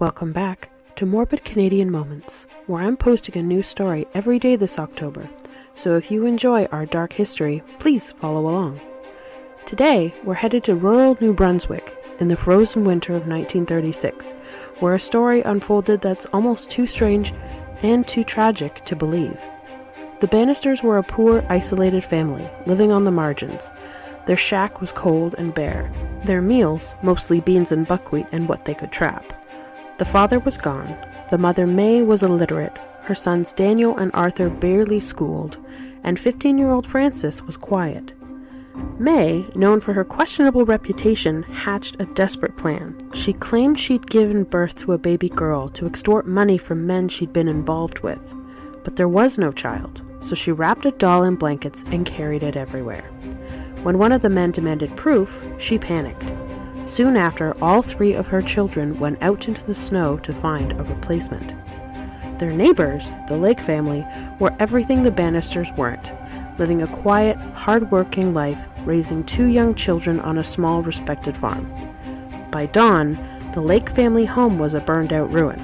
Welcome back to Morbid Canadian Moments, where I'm posting a new story every day this October, so if you enjoy our dark history, please follow along. Today, we're headed to rural New Brunswick in the frozen winter of 1936, where a story unfolded that's almost too strange and too tragic to believe. The Bannisters were a poor, isolated family living on the margins. Their shack was cold and bare, their meals mostly beans and buckwheat and what they could trap. The father was gone, the mother May was illiterate, her sons Daniel and Arthur barely schooled, and 15-year-old Frances was quiet. May, known for her questionable reputation, hatched a desperate plan. She claimed she'd given birth to a baby girl to extort money from men she'd been involved with. But there was no child, so she wrapped a doll in blankets and carried it everywhere. When one of the men demanded proof, she panicked. Soon after, all three of her children went out into the snow to find a replacement. Their neighbors, the Lake family, were everything the Bannisters weren't, living a quiet, hard-working life, raising 2 young children on a small, respected farm. By dawn, the Lake family home was a burned-out ruin.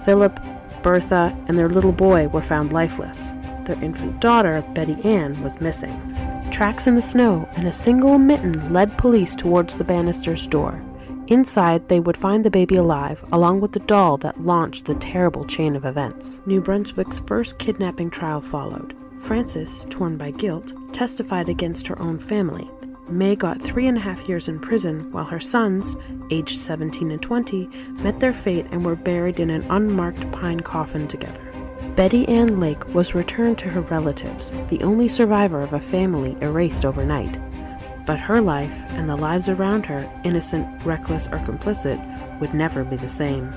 Philip, Bertha, and their little boy were found lifeless. Their infant daughter, Betty Ann, was missing. Tracks in the snow and a single mitten led police towards the Bannisters' door. Inside, they would find the baby alive, along with the doll that launched the terrible chain of events. New Brunswick's first kidnapping trial followed. Frances, torn by guilt, testified against her own family. May got 3.5 years in prison, while her sons, aged 17 and 20, met their fate and were buried in an unmarked pine coffin together. Betty Ann Lake was returned to her relatives, the only survivor of a family erased overnight. But her life, and the lives around her, innocent, reckless, or complicit, would never be the same.